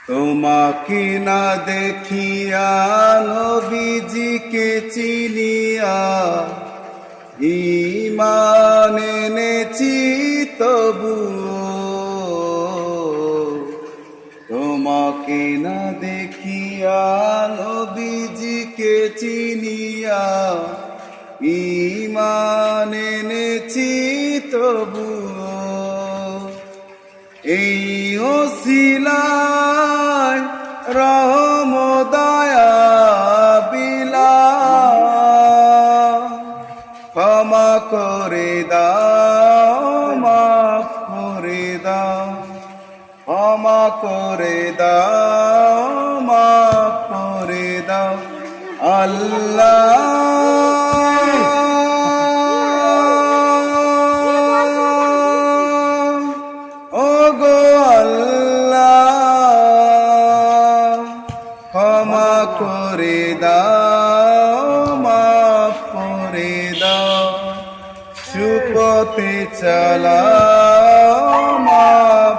তোমাকে না দেখিয়া নবীজিকে চিনিয়া ঈমান এনেছি তবুও তোমাকে না দেখিয়া নবীজিকে চিনিয়া ঈমান এনেছি তবুও এই ওসিলায় রহম দয়া বিলা ক্ষমা করে দাও মাফ করে দাও ক্ষমা করে দাও মাফ করে দাও আল্লাহ ক্ষমা করে দাও মাফ করে দাও সুপথে চালাও মাফ